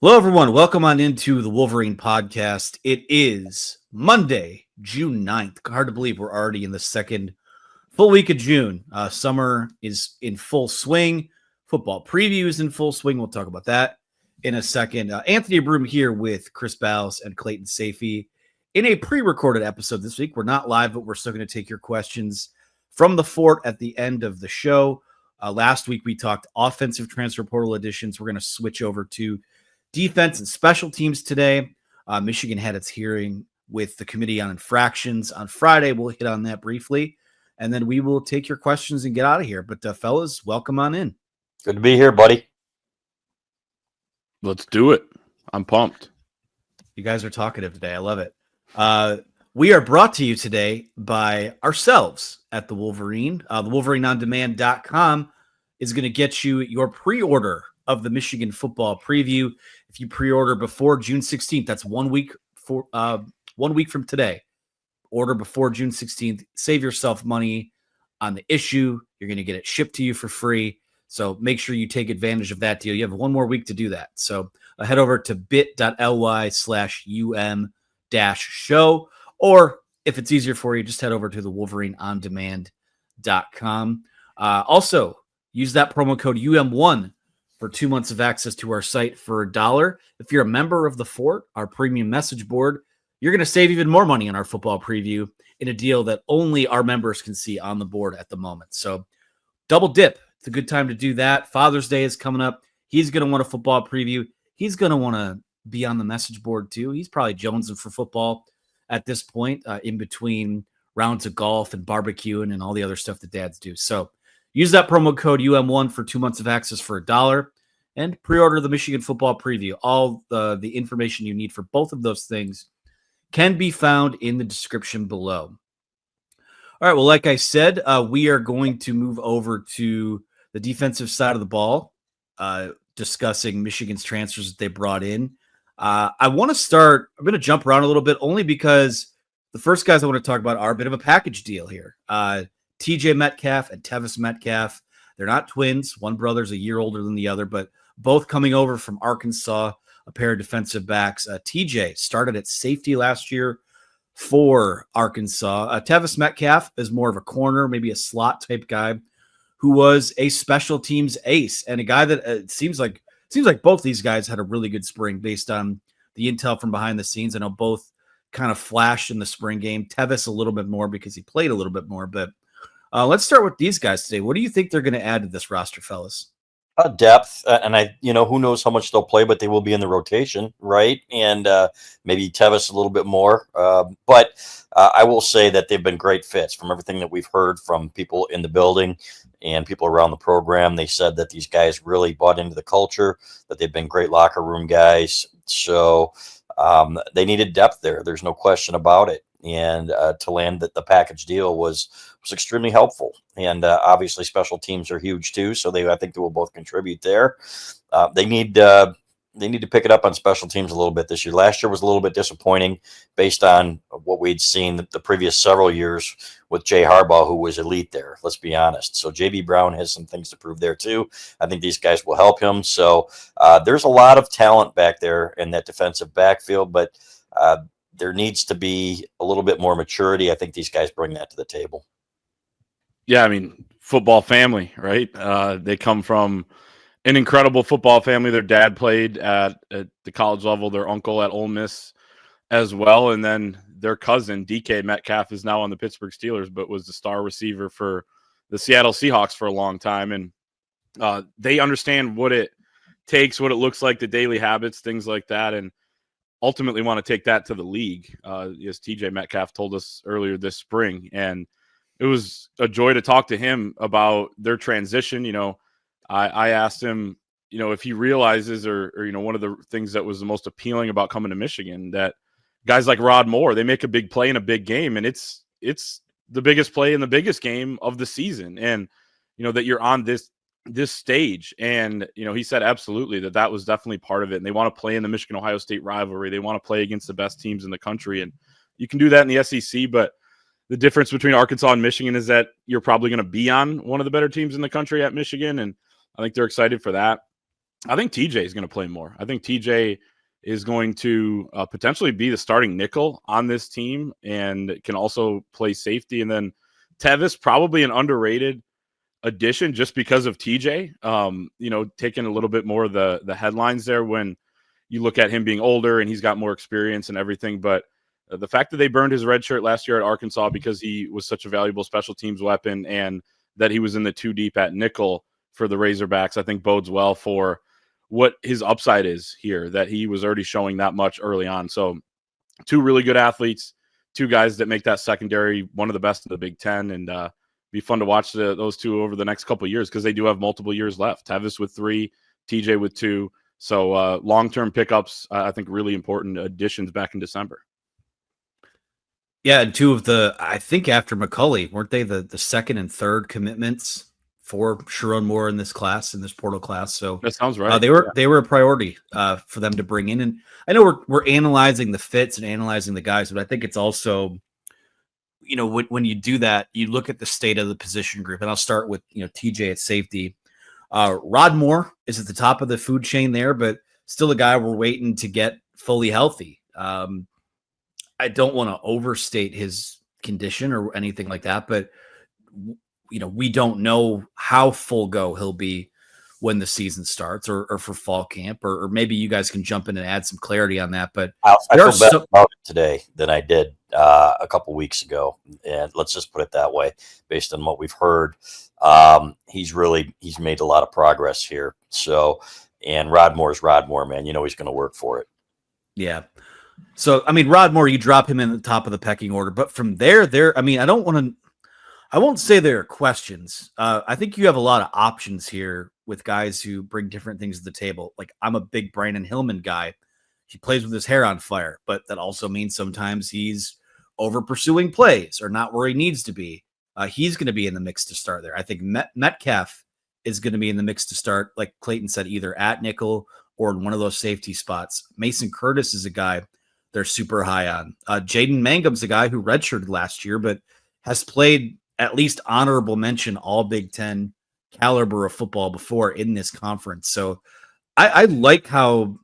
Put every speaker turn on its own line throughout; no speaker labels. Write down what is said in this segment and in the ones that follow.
Hello, everyone. Welcome on into the Wolverine podcast. It is Monday, June 9th. Hard to believe we're already in the second full week of June. Summer is in full swing. Football preview is in full swing. We'll talk about that in a second. Anthony Broom here with Chris Ballas and Clayton Safey in a pre-recorded episode this week. We're not live, but we're still going to take your questions from the fort at the end of the show. Last week, we talked offensive transfer portal additions. We're going to switch over to defense and special teams today. Michigan had its hearing with the Committee on Infractions on Friday. We'll hit on that briefly, and then we will take your questions and get out of here. But fellas, welcome on in.
Good to be here, buddy.
Let's do it. I'm pumped.
You guys are talkative today. I love it. We are brought to you today by ourselves at the Wolverine. The WolverineOnDemand.com is going to get you your pre-order of the Michigan football preview. If you pre-order before June 16th, that's 1 week for 1 week from today. Order before June 16th. Save yourself money on the issue. You're going to get it shipped to you for free. So make sure you take advantage of that deal. You have 1 more week to do that. So head over to bit.ly/UM-show. Or if it's easier for you, just head over to the WolverineOnDemand.com. Also, use that promo code UM1 for 2 months of access to our site for $1. If you're a member of the Fort, our premium message board, you're going to save even more money on our football preview in a deal that only our members can see on the board at the moment. So double dip. It's a good time to do that. Father's Day is coming up. He's going to want a football preview. He's going to want to be on the message board too. He's probably jonesing for football at this point, in between rounds of golf and barbecuing and all the other stuff that dads do. So use that promo code UM1 for 2 months of access for $1 and pre-order the Michigan football preview. All the information you need for both of those things can be found in the description below. All right, well, like I said, we are going to move over to the defensive side of the ball, discussing Michigan's transfers that they brought in. I want to start, I'm going to jump around a little bit only because the first guys I want to talk about are a bit of a package deal here. TJ Metcalf and Tevis Metcalf. They're not twins. One brother's a year older than the other, but both coming over from Arkansas, a pair of defensive backs. TJ started at safety last year for Arkansas. Tevis Metcalf is more of a corner, maybe a slot type guy who was a special teams ace and a guy that it seems like both these guys had a really good spring based on the intel from behind the scenes. I know both kind of flashed in the spring game. Tevis a little bit more because he played a little bit more, but let's start with these guys today. What do you think they're going to add to this roster, fellas?
Depth, and who knows how much they'll play, but they will be in the rotation, right? And maybe Tevis a little bit more. But I will say that they've been great fits from everything that we've heard from people in the building and people around the program. They said that these guys really bought into the culture, that they've been great locker room guys. So they needed depth there. There's no question about it. And to land the package deal was extremely helpful. And obviously special teams are huge too. So I think they will both contribute there. They need to pick it up on special teams a little bit this year. Last year was a little bit disappointing based on what we'd seen the previous several years with Jay Harbaugh, who was elite there. Let's be honest. So JB Brown has some things to prove there too. I think these guys will help him. So there's a lot of talent back there in that defensive backfield, but there needs to be a little bit more maturity. I think these guys bring that to the table.
Yeah, I mean, football family, right? They come from an incredible football family. Their dad played at the college level, their uncle at Ole Miss as well, and then their cousin, DK Metcalf, is now on the Pittsburgh Steelers, but was the star receiver for the Seattle Seahawks for a long time. And they understand what it takes, what it looks like, the daily habits, things like that, and ultimately want to take that to the league, as TJ Metcalf told us earlier this spring. And it was a joy to talk to him about their transition. I asked him, if he realizes or one of the things that was the most appealing about coming to Michigan, that guys like Rod Moore, they make a big play in a big game, and it's the biggest play in the biggest game of the season. And, that you're on this stage. And, he said absolutely that was definitely part of it. And they want to play in the Michigan-Ohio State rivalry. They want to play against the best teams in the country. And you can do that in the SEC, but the difference between Arkansas and Michigan is that you're probably going to be on one of the better teams in the country at Michigan. And I think they're excited for that. I think TJ is going to play more. I think TJ is going to potentially be the starting nickel on this team and can also play safety. And then Tevis, probably an underrated addition just because of TJ, taking a little bit more of the headlines there when you look at him being older and he's got more experience and everything. But the fact that they burned his red shirt last year at Arkansas because he was such a valuable special teams weapon and that he was in the 2 deep at nickel for the Razorbacks, I think bodes well for what his upside is here, that he was already showing that much early on. So 2 really good athletes, 2 guys that make that secondary one of the best in the Big Ten, and be fun to watch those 2 over the next couple of years because they do have multiple years left. Tevis with 3, TJ with 2. So long-term pickups, I think really important additions back in December.
Yeah, and 2 of I think after McCulley, weren't they the second and third commitments for Sharon Moore in this portal class? So
that sounds right.
They were a priority for them to bring in. And I know we're analyzing the fits and analyzing the guys, but I think it's also, when you do that, you look at the state of the position group. And I'll start with TJ at safety. Rod Moore is at the top of the food chain there, but still a guy we're waiting to get fully healthy. I don't want to overstate his condition or anything like that, but we don't know how full go he'll be when the season starts or for fall camp, or maybe you guys can jump in and add some clarity on that. But
I feel better about it today than I did a couple weeks ago. And let's just put it that way, based on what we've heard. He's made a lot of progress here. So, and Rod Moore's Rod Moore, man, he's going to work for it.
Yeah. So, Rod Moore, you drop him in the top of the pecking order, but from there, I won't say there are questions. I think you have a lot of options here with guys who bring different things to the table. Like, I'm a big Brandon Hillman guy. He plays with his hair on fire, but that also means sometimes he's over pursuing plays or not where he needs to be. He's going to be in the mix to start there. I think Metcalf is going to be in the mix to start, like Clayton said, either at nickel or in one of those safety spots. Mason Curtis is a guy they're super high on. Jaden Mangum's a guy who redshirted last year, but has played at least honorable mention all Big Ten caliber of football before in this conference. So I like how,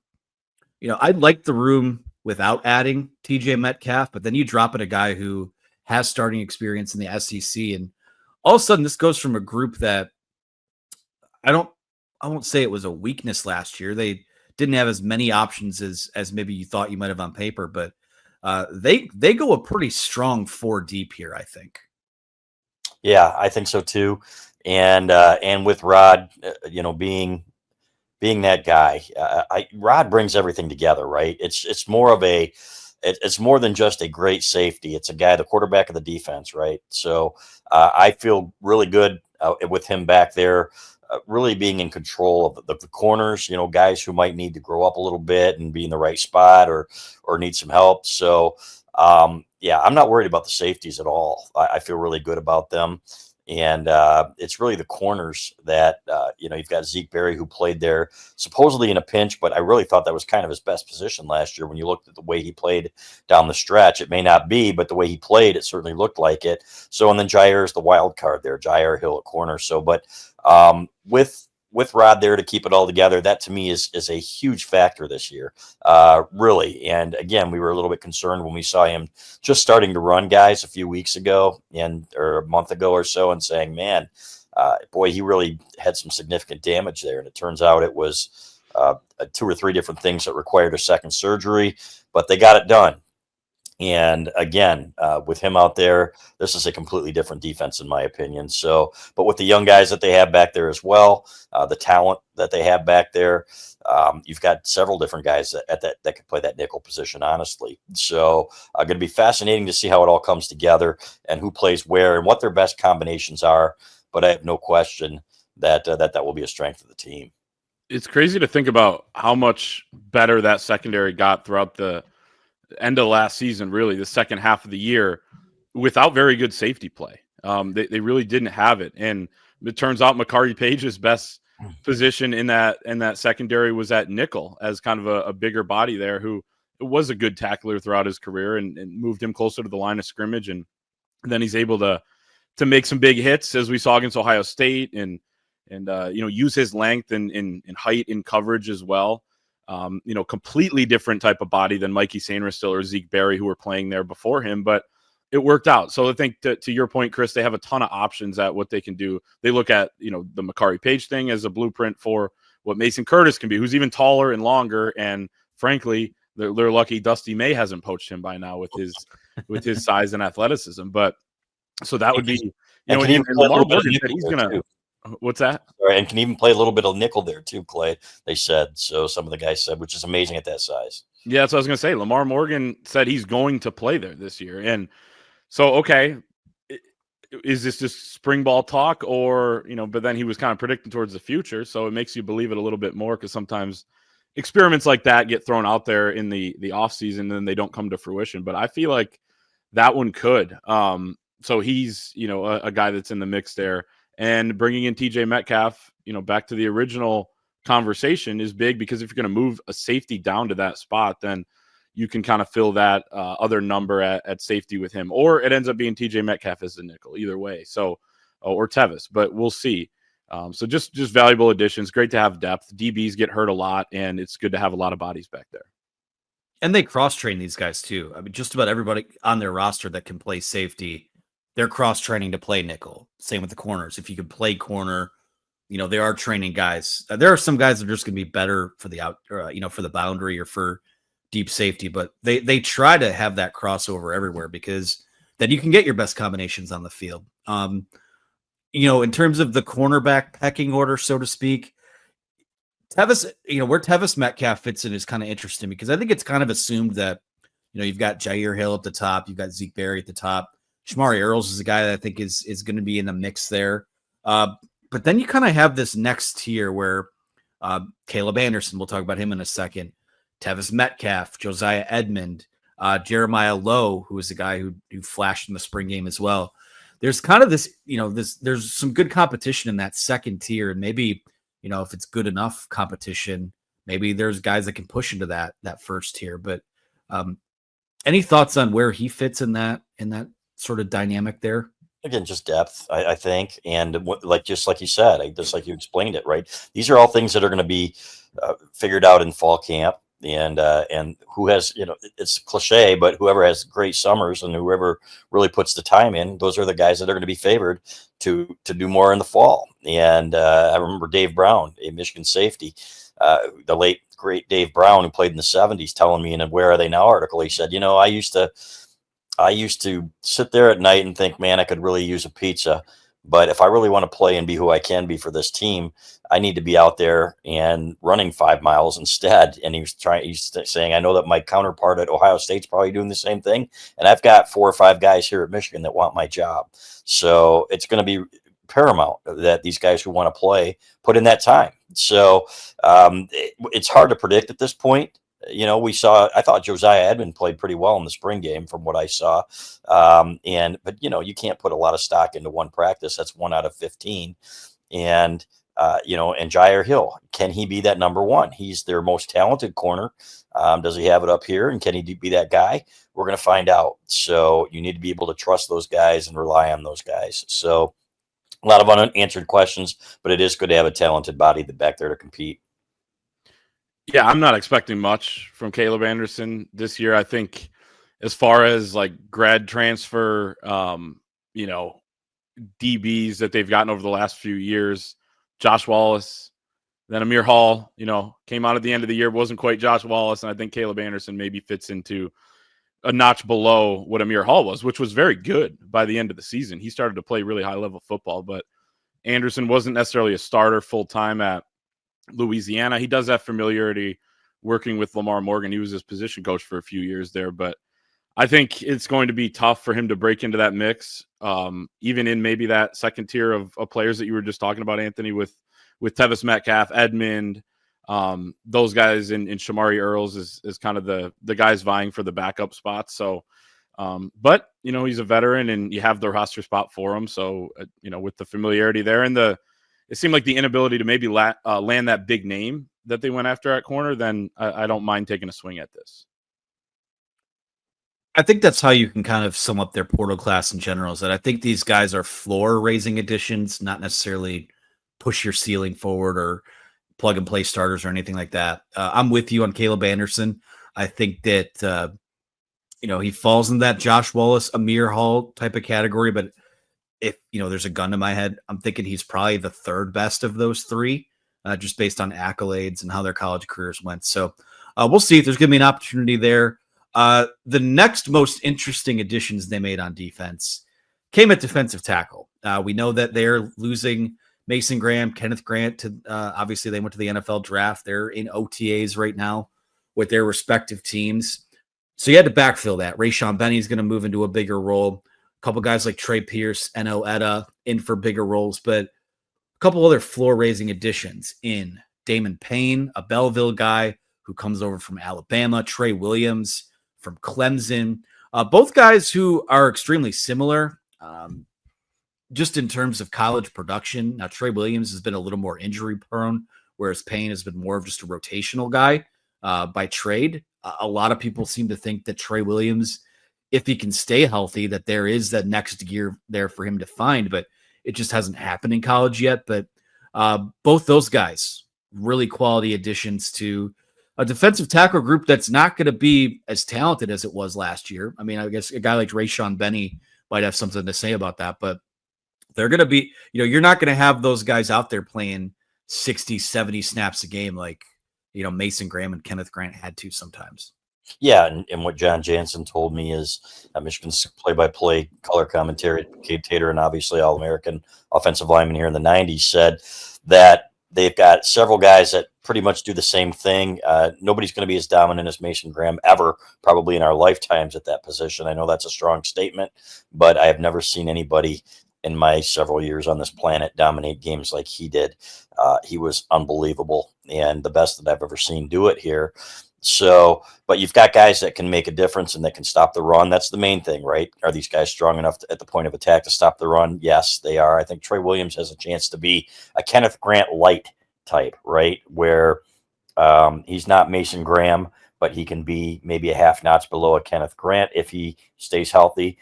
I like the room without adding TJ Metcalf, but then you drop in a guy who has starting experience in the SEC. And all of a sudden this goes from a group that I won't say it was a weakness last year. They didn't have as many options as maybe you thought you might have on paper, but they go a pretty strong 4 deep here, I think.
Yeah, I think so too. And with Rod, being that guy, Rod brings everything together, right? It's more than just a great safety. It's a guy, the quarterback of the defense, right? So I feel really good with him back there. Really being in control of the corners, guys who might need to grow up a little bit and be in the right spot or need some help. So, yeah, I'm not worried about the safeties at all. I feel really good about them. And it's really the corners that, you've got Zeke Berry, who played there supposedly in a pinch, but I really thought that was kind of his best position last year. When you looked at the way he played down the stretch, it may not be, but the way he played, it certainly looked like it. So, and then Jair is the wild card there, Jair Hill at corner. So, but with Rod there to keep it all together, that to me is a huge factor this year, really. And again, we were a little bit concerned when we saw him just starting to run guys a few weeks ago or a month ago or so, and saying, man, boy, he really had some significant damage there. And it turns out it was 2 or 3 different things that required a second surgery, but they got it done. And again, with him out there, this is a completely different defense, in my opinion. So, but with the young guys that they have back there as well, the talent that they have back there, you've got several different guys that could play that nickel position, honestly. So, going to be fascinating to see how it all comes together and who plays where and what their best combinations are. But I have no question that will be a strength of the team.
It's crazy to think about how much better that secondary got throughout the end of last season, really the second half of the year, without very good safety play. They really didn't have it. And it turns out Makari Page's best position in that secondary was at nickel, as kind of a bigger body there, who was a good tackler throughout his career and moved him closer to the line of scrimmage. And then he's able to make some big hits, as we saw against Ohio State, and use his length and height in coverage as well. Completely different type of body than Mikey Sainristil or Zeke Berry, who were playing there before him, but it worked out. So I think to your point, Chris, they have a ton of options at what they can do. They look at, the Makari Page thing as a blueprint for what Mason Curtis can be, who's even taller and longer. And frankly, they're lucky Dusty May hasn't poached him by now with his size and athleticism. But so that would be, and Lamar Morgan said he's going to, what's that?
Right, and can even play a little bit of nickel there too, Clay, they said. So some of the guys said, which is amazing at that size.
Yeah, that's what I was going to say. Lamar Morgan said he's going to play there this year. And so, okay, is this just spring ball talk or, but then he was kind of predicting towards the future. So it makes you believe it a little bit more because sometimes experiments like that get thrown out there in the off season and they don't come to fruition. But I feel like that one could. So he's, a guy that's in the mix there. And bringing in TJ Metcalf, back to the original conversation is big because if you're going to move a safety down to that spot, then you can kind of fill that other number at safety with him, or it ends up being TJ Metcalf as the nickel, either way. So, or Tevis, but we'll see. So just valuable additions. Great to have depth. DBs get hurt a lot, and it's good to have a lot of bodies back there.
And they cross-train these guys too. I mean, just about everybody on their roster that can play safety, they're cross-training to play nickel. Same with the corners. If you can play corner, they are training guys. There are some guys that are just going to be better for the out, for the boundary or for deep safety, but they try to have that crossover everywhere because then you can get your best combinations on the field. In terms of the cornerback pecking order, so to speak, Tevis, where Tevis Metcalf fits in is kind of interesting because I think it's kind of assumed that, you've got Jair Hill at the top, you've got Zeke Berry at the top. Shamari Earls is a guy that I think is going to be in the mix there. But then you kind of have this next tier where Caleb Anderson, we'll talk about him in a second, Tevis Metcalf, Josiah Edmond, Jeremiah Lowe, who is a guy who flashed in the spring game as well. There's kind of this, there's some good competition in that second tier. And maybe, if it's good enough competition, maybe there's guys that can push into that first tier. But any thoughts on where he fits in that sort of dynamic there?
Again, just depth, I think. And just like you said, just like you explained it, right? These are all things that are going to be figured out in fall camp. And who has, it's cliche, but whoever has great summers and whoever really puts the time in, those are the guys that are going to be favored to do more in the fall. And I remember Dave Brown, a Michigan safety, the late great Dave Brown, who played in the 70s, telling me in a Where Are They Now article, he said, I used to sit there at night and think, man, I could really use a pizza. But if I really want to play and be who I can be for this team, I need to be out there and running 5 miles instead. And he's saying, I know that my counterpart at Ohio State's probably doing the same thing. And I've got 4 or 5 guys here at Michigan that want my job. So it's going to be paramount that these guys who want to play put in that time. So it's hard to predict at this point. I thought Josiah Edmond played pretty well in the spring game from what I saw. But you can't put a lot of stock into one practice. That's 1 out of 15. And Jair Hill, can he be that number one? He's their most talented corner. Does he have it up here? And can he be that guy? We're going to find out. So you need to be able to trust those guys and rely on those guys. So a lot of unanswered questions, but it is good to have a talented body back there to compete.
Yeah, I'm not expecting much from Caleb Anderson this year. I think as far as like grad transfer, DBs that they've gotten over the last few years, Josh Wallace, then Amir Hall, came out at the end of the year, wasn't quite Josh Wallace. And I think Caleb Anderson maybe fits into a notch below what Amir Hall was, which was very good by the end of the season. He started to play really high level football, but Anderson wasn't necessarily a starter full time at Louisiana. He does have familiarity working with Lamar Morgan. He was his position coach for a few years there, but I think it's going to be tough for him to break into that mix, even in maybe that second tier of players that you were just talking about, Anthony, with Tevis Metcalf, Edmond, those guys in Shamari Earls is kind of the guys vying for the backup spots. So, but he's a veteran and you have the roster spot for him. So, with the familiarity there and it seemed like the inability to maybe land that big name that they went after at corner, then I don't mind taking a swing at this.
I think that's how you can kind of sum up their portal class in general, is that I think these guys are floor raising additions, not necessarily push your ceiling forward or plug and play starters or anything like that. I'm with you on Caleb Anderson. I think that, he falls in that Josh Wallace, Amir Hall type of category. But if, there's a gun to my head, I'm thinking he's probably the third best of those three, just based on accolades and how their college careers went. So we'll see if there's going to be an opportunity there. The next most interesting additions they made on defense came at defensive tackle. We know that they're losing Mason Graham, Kenneth Grant to obviously they went to the NFL draft. They're in OTAs right now with their respective teams. So you had to backfill that. Rayshon Benny is going to move into a bigger role. A couple guys like Trey Pierce, Eno Etta in for bigger roles, but a couple other floor-raising additions in Damon Payne, a Belleville guy who comes over from Alabama, Trey Williams from Clemson. Both guys who are extremely similar. Just in terms of college production. Now, Trey Williams has been a little more injury prone, whereas Payne has been more of just a rotational guy by trade. A lot of people seem to think that Trey Williams, if he can stay healthy, that there is that next gear there for him to find, but it just hasn't happened in college yet. But both those guys, really quality additions to a defensive tackle group that's not going to be as talented as it was last year. I mean, I guess a guy like Rayshon Benny might have something to say about that, but they're going to be, you're not going to have those guys out there playing 60, 70 snaps a game like, Mason Graham and Kenneth Grant had to sometimes.
Yeah, and what John Jansen told me is Michigan's play-by-play color commentary, Cade Tater, and obviously All-American offensive lineman here in the 90s, said that they've got several guys that pretty much do the same thing. Nobody's going to be as dominant as Mason Graham ever, probably in our lifetimes at that position. I know that's a strong statement, but I have never seen anybody in my several years on this planet dominate games like he did. He was unbelievable and the best that I've ever seen do it here. So, but you've got guys that can make a difference and that can stop the run. That's the main thing, right? Are these guys strong enough at the point of attack to stop the run? Yes, they are. I think Trey Williams has a chance to be a Kenneth Grant light type, right? Where he's not Mason Graham, but he can be maybe a half notch below a Kenneth Grant if he stays healthy.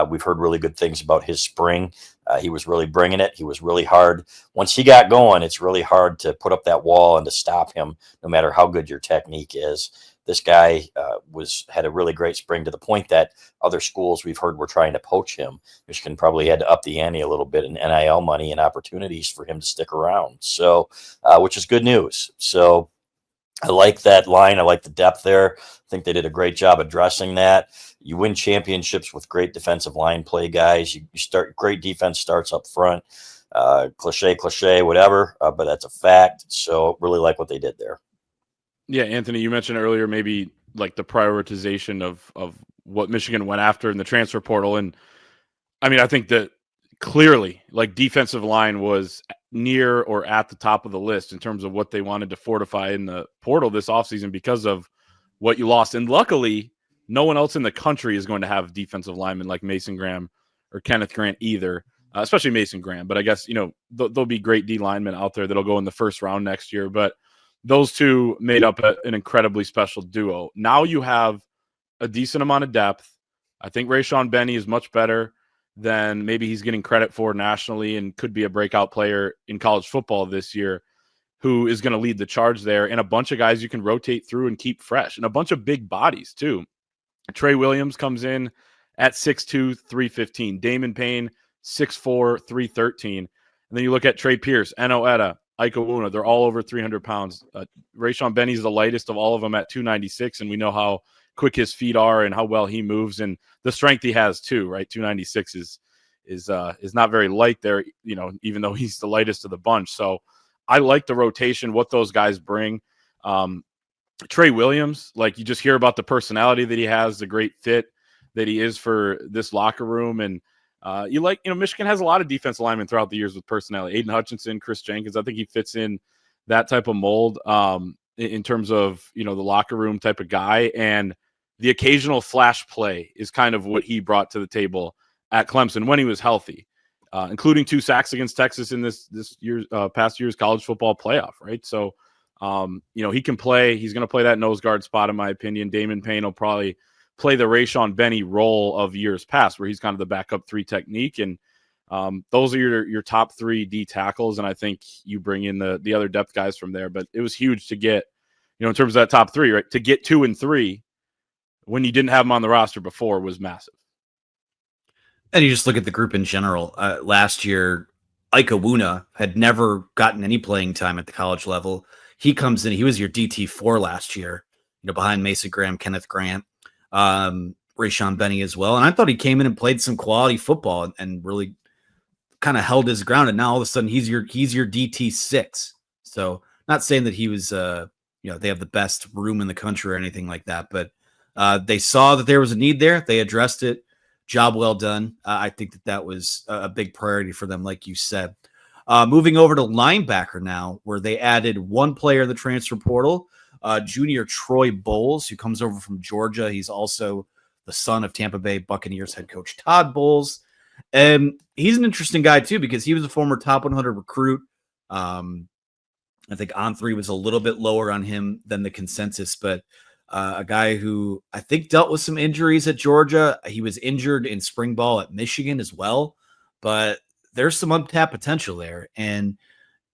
We've heard really good things about his spring. He was really bringing it. He was really hard. Once he got going, it's really hard to put up that wall and to stop him, no matter how good your technique is. This guy had a really great spring to the point that other schools we've heard were trying to poach him. Michigan probably had to up the ante a little bit in NIL money and opportunities for him to stick around. So, which is good news. So I like that line. I like the depth there. I think they did a great job addressing that. You win championships with great defensive line play, guys. You start great defense starts up front. Cliche, whatever, but that's a fact. So really like what they did there.
Yeah, Anthony, you mentioned earlier maybe like the prioritization of what Michigan went after in the transfer portal. And I mean, I think that clearly like defensive line was near or at the top of the list in terms of what they wanted to fortify in the portal this offseason because of what you lost. And luckily, no one else in the country is going to have defensive linemen like Mason Graham or Kenneth Grant either, especially Mason Graham. But I guess, there'll be great D linemen out there that'll go in the first round next year. But those two made up an incredibly special duo. Now you have a decent amount of depth. I think Rayshon Benny is much better than maybe he's getting credit for nationally and could be a breakout player in college football this year who is going to lead the charge there, and a bunch of guys you can rotate through and keep fresh, and a bunch of big bodies too. Trey Williams comes in at 6'2", 315. Damon Payne, 6'4", 313. And then you look at Trey Pierce, Eno Etta, Ike Awuna. They're all over 300 pounds. Rayshon Benny's the lightest of all of them at 296, and we know how quick his feet are and how well he moves and the strength he has too, right? 296 is not very light there, even though he's the lightest of the bunch. So I like the rotation, what those guys bring. Trey Williams, like you just hear about the personality that he has, the great fit that he is for this locker room. And Michigan has a lot of defensive linemen throughout the years with personality. Aiden Hutchinson, Chris Jenkins, I think he fits in that type of mold in terms of, the locker room type of guy. And the occasional flash play is kind of what he brought to the table at Clemson when he was healthy, including 2 sacks against Texas in this year's past year's college football playoff, right? So, he can play. He's going to play that nose guard spot, in my opinion. Damon Payne will probably play the Rayshon Benny role of years past, where he's kind of the backup 3 technique. And Those are your top 3 D tackles, and I think you bring in the other depth guys from there. But it was huge to get, in terms of that top 3, right? To get 2 and 3 when you didn't have them on the roster before was massive.
And you just look at the group in general. Last year, Ike Awuna had never gotten any playing time at the college level. He comes in, he was your DT4 last year, behind Mason Graham, Kenneth Grant, Rayshon Benny as well. And I thought he came in and played some quality football and really kind of held his ground. And now all of a sudden he's your DT6. So not saying that he was, they have the best room in the country or anything like that, but they saw that there was a need there. They addressed it. Job well done. I think that was a big priority for them, like you said. Moving over to linebacker now, where they added one player in the transfer portal, junior Troy Bowles, who comes over from Georgia. He's also the son of Tampa Bay Buccaneers head coach Todd Bowles. And he's an interesting guy, too, because he was a former top 100 recruit. I think On3 was a little bit lower on him than the consensus, but a guy who I think dealt with some injuries at Georgia. He was injured in spring ball at Michigan as well, but there's some untapped potential there. And,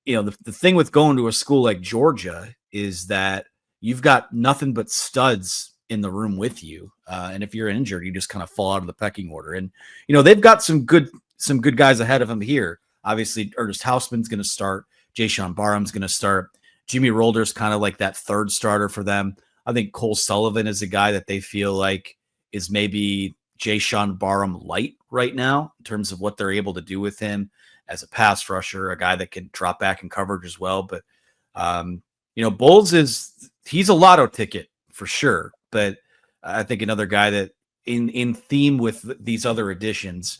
the thing with going to a school like Georgia is that you've got nothing but studs in the room with you. And if you're injured, you just kind of fall out of the pecking order. And, they've got some good guys ahead of them here. Obviously, Ernest Hausman's going to start. Jayshon Barham's going to start. Jimmy Rolder's kind of like that third starter for them. I think Cole Sullivan is a guy that they feel like is maybe Jayshon Barham light right now in terms of what they're able to do with him as a pass rusher, a guy that can drop back in coverage as well. But, Bowles he's a lotto ticket for sure. But I think another guy that in theme with these other additions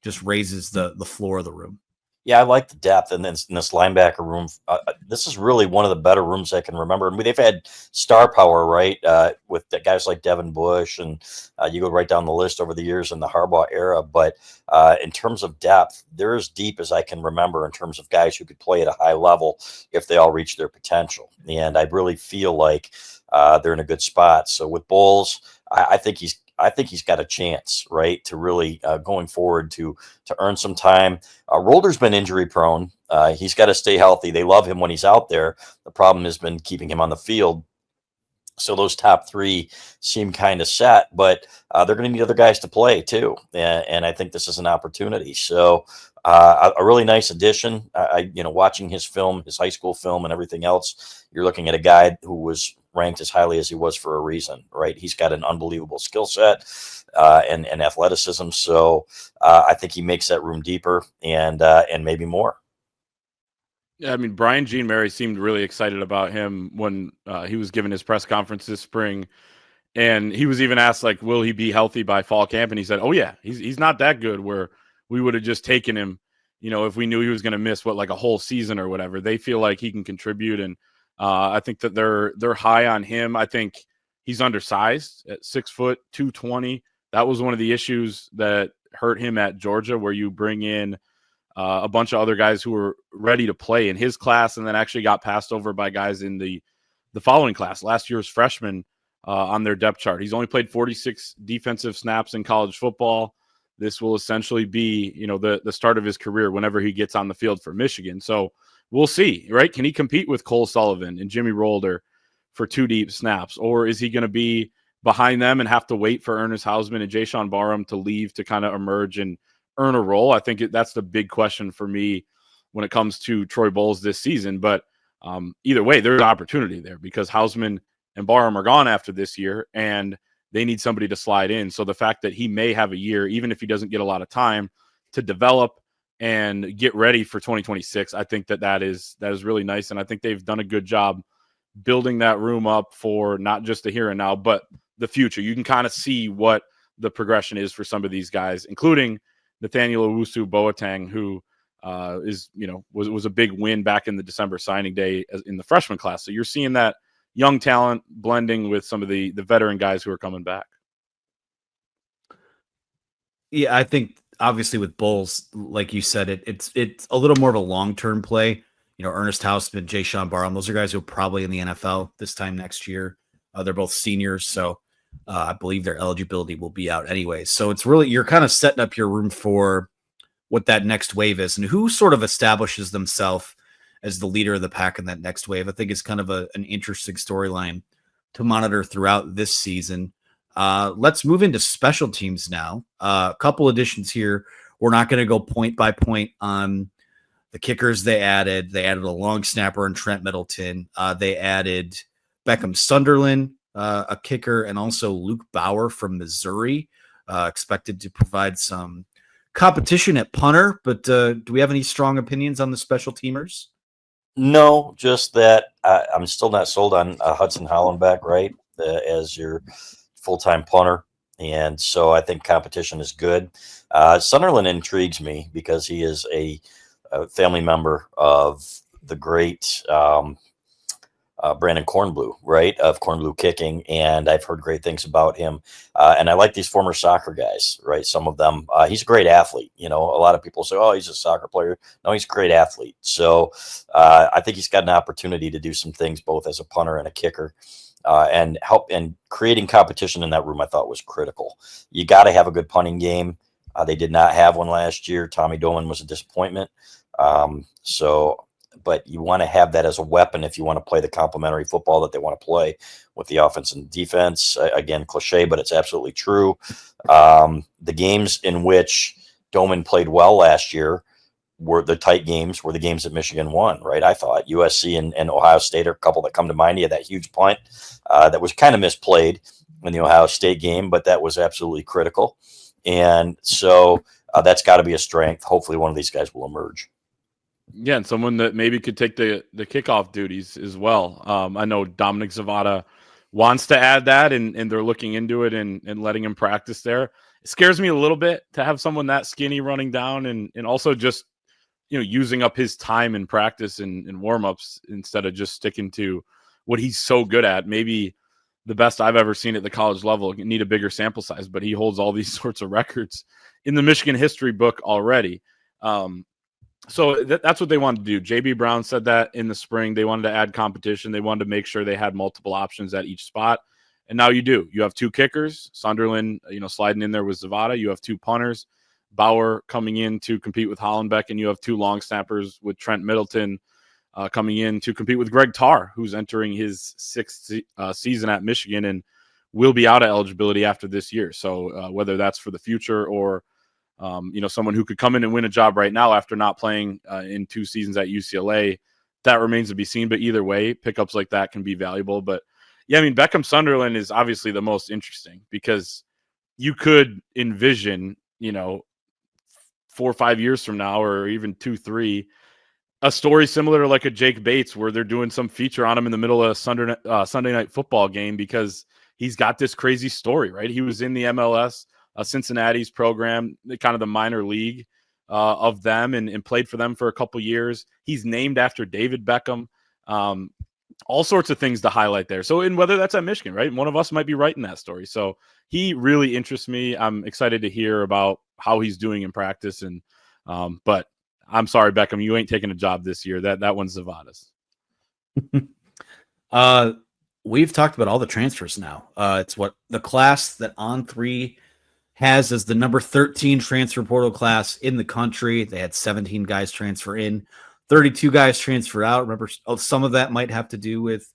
just raises the floor of the room.
Yeah, I like the depth in this linebacker room. This is really one of the better rooms I can remember. And they've had star power, right, with the guys like Devin Bush, and you go right down the list over the years in the Harbaugh era. But in terms of depth, they're as deep as I can remember in terms of guys who could play at a high level if they all reach their potential. And I really feel like they're in a good spot. So with Bowles, I think he's got a chance, right, to really going forward to earn some time. Rolder's been injury prone. He's got to stay healthy. They love him when he's out there. The problem has been keeping him on the field. So those top 3 seem kind of set, but they're going to need other guys to play too. And I think this is an opportunity. So a really nice addition. Watching his film, his high school film and everything else, you're looking at a guy who was ranked as highly as he was for a reason, right? He's got an unbelievable skill set and athleticism. So I think he makes that room deeper and maybe more.
Yeah, I mean, Brian Jean Mary seemed really excited about him when he was given his press conference this spring. And he was even asked, like, will he be healthy by fall camp? And he said, oh, yeah, he's not that good where we would have just taken him, if we knew he was going to miss, like a whole season or whatever. They feel like he can contribute. And I think that they're high on him. I think he's undersized at 6 foot, 220. That was one of the issues that hurt him at Georgia, where you bring in a bunch of other guys who were ready to play in his class and then actually got passed over by guys in the following class, last year's freshmen on their depth chart. He's only played 46 defensive snaps in college football. This will essentially be, the start of his career whenever he gets on the field for Michigan. So we'll see, right? Can he compete with Cole Sullivan and Jimmy Rolder for 2 deep snaps? Or is he going to be behind them and have to wait for Ernest Hausman and Jayshon Barham to leave to kind of emerge and earn a role? I think that's the big question for me when it comes to Troy Bowles this season. But either way, there's an opportunity there because Hausman and Barham are gone after this year, and they need somebody to slide in. So the fact that he may have a year, even if he doesn't get a lot of time to develop and get ready for 2026, I think that is really nice. And I think they've done a good job building that room up for not just the here and now, but the future. You can kind of see what the progression is for some of these guys, including Nathaniel Owusu Boateng, who was a big win back in the December signing day in the freshman class. So you're seeing that young talent blending with some of the veteran guys who are coming back.
Yeah, I think obviously with Bowles, like you said, it's a little more of a long-term play. Ernest Hausman, Jayshon Barham, those are guys who are probably in the NFL this time next year. They're both seniors, so I believe their eligibility will be out anyway. So it's really, you're kind of setting up your room for what that next wave is and who sort of establishes themselves as the leader of the pack in that next wave. I think it's kind of an interesting storyline to monitor throughout this season. Let's move into special teams now. A couple additions here. We're not going to go point by point on the kickers they added. They added a long snapper in Trent Middleton. They added Beckham Sunderland, a kicker, and also Luke Bauer from Missouri, expected to provide some competition at punter. But do we have any strong opinions on the special teamers?
No, just that I'm still not sold on Hudson Hollenbeck, right, as your full-time punter. And so I think competition is good. Sunderland intrigues me because he is a family member of the great Brandon Cornblue, right, of Cornblue Kicking, and I've heard great things about him. And I like these former soccer guys, right? Some of them, he's a great athlete. You know, a lot of people say, oh, he's a soccer player. No, he's a great athlete. So I think he's got an opportunity to do some things both as a punter and a kicker. And help in creating competition in that room, I thought was critical. You got to have a good punting game. They did not have one last year. Tommy Dolan was a disappointment. But you want to have that as a weapon if you want to play the complementary football that they want to play with the offense and defense. Again, cliche, but it's absolutely true. The games in which Doman played well last year were the tight games, were the games that Michigan won, right? I thought USC and Ohio State are a couple that come to mind. He had that huge punt that was kind of misplayed in the Ohio State game, but that was absolutely critical. And so that's got to be a strength. Hopefully one of these guys will emerge.
Yeah, and someone that maybe could take the kickoff duties as well. I know Dominic Zavada wants to add that, and they're looking into it and letting him practice there. It scares me a little bit to have someone that skinny running down and also just, you know, using up his time in practice and warm-ups instead of just sticking to what he's so good at. Maybe the best I've ever seen at the college level. You need a bigger sample size, but he holds all these sorts of records in the Michigan history book already. So that's what they wanted to do. JB Brown said that in the spring. They wanted to add competition. They wanted to make sure they had multiple options at each spot. And now you do. You have two kickers, Sunderland, you know, sliding in there with Zavada. You have two punters, Bauer coming in to compete with Hollenbeck, and you have two long snappers with Trent Middleton coming in to compete with Greg Tarr, who's entering his sixth season at Michigan and will be out of eligibility after this year. So whether that's for the future or you know, someone who could come in and win a job right now after not playing in 2 seasons at UCLA, that remains to be seen. But either way, pickups like that can be valuable. But yeah, I mean, Beckham Sunderland is obviously the most interesting because you could envision, you know, 4 or 5 years from now, or even 2, 3, a story similar to like a Jake Bates where they're doing some feature on him in the middle of a Sunday night football game because he's got this crazy story, right? He was in the MLS, Cincinnati's program, kind of the minor league of them, and played for them for a couple years. He's named after David Beckham. All sorts of things to highlight there. So, and whether that's at Michigan, right? One of us might be writing that story. So he really interests me. I'm excited to hear about how he's doing in practice. And but I'm sorry, Beckham, you ain't taking a job this year. That one's Zavada's.
We've talked about all the transfers now. It's what the class that On3 has as the number 13 transfer portal class in the country. They had 17 guys transfer in, 32 guys transfer out. Remember, some of that might have to do with,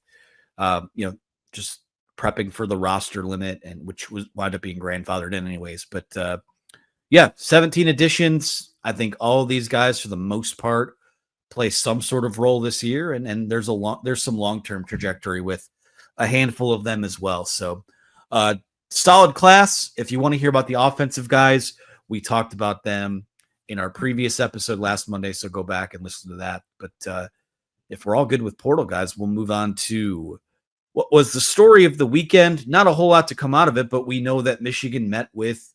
just prepping for the roster limit, and which was wound up being grandfathered in anyways. But 17 additions. I think all of these guys, for the most part, play some sort of role this year, and there's some long-term trajectory with a handful of them as well. So, solid class. If you want to hear about the offensive guys, we talked about them in our previous episode last Monday, so go back and listen to that. But if we're all good with portal guys, we'll move on to what was the story of the weekend. Not a whole lot to come out of it, but we know that Michigan met with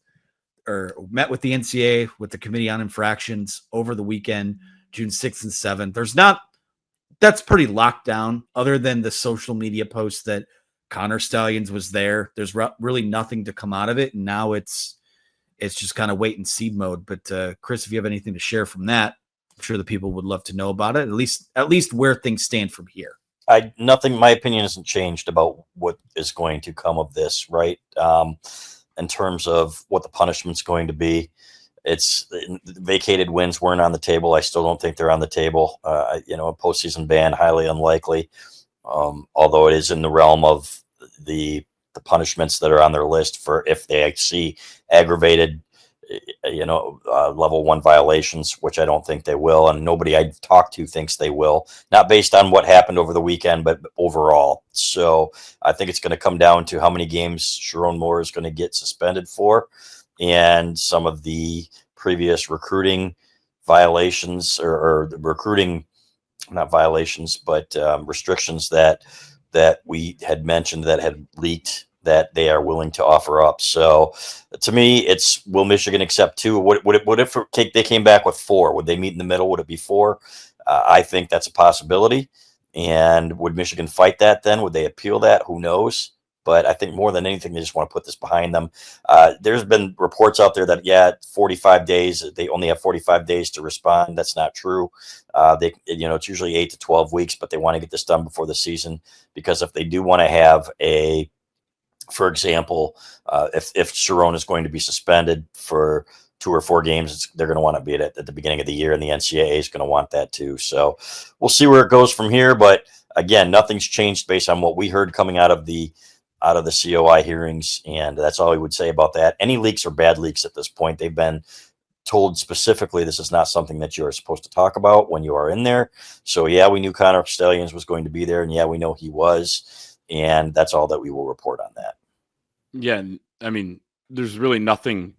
the NCAA, with the Committee on Infractions over the weekend, June 6th and 7th. That's pretty locked down, other than the social media post that Connor Stallions was there. There's really nothing to come out of it. And now it's just kind of wait and see mode. But Chris, if you have anything to share from that, I'm sure the people would love to know about it. At least where things stand from here.
Nothing. My opinion hasn't changed about what is going to come of this, right? In terms of what the punishment's going to be. it's vacated wins weren't on the table. I still don't think they're on the table. A postseason ban, highly unlikely. Although it is in the realm of the punishments that are on their list for if they see aggravated, level 1 violations, which I don't think they will. And nobody I talked to thinks they will, not based on what happened over the weekend, but overall. So I think it's going to come down to how many games Sharon Moore is going to get suspended for, and some of the previous recruiting violations or recruiting, not violations, but restrictions that we had mentioned that had leaked that they are willing to offer up. So to me, it's, will Michigan accept 2? What if they came back with 4? Would they meet in the middle? Would it be 4? I think that's a possibility. And would Michigan fight that then? Would they appeal that? Who knows? But I think more than anything, they just want to put this behind them. There's been reports out there that, 45 days, they only have 45 days to respond. That's not true. It's usually 8 to 12 weeks, but they want to get this done before the season, because if they do want to have for example, if Sharon is going to be suspended for 2 or 4 games, they're going to want to be at the beginning of the year, and the NCAA is going to want that too. So we'll see where it goes from here. But again, nothing's changed based on what we heard coming out of the COI hearings, and that's all we would say about that. Any leaks are bad leaks at this point. They've been told specifically this is not something that you are supposed to talk about when you are in there. So yeah, we knew Connor Stallions was going to be there, and yeah, we know he was, and that's all that we will report on that.
Yeah, I mean, there's really nothing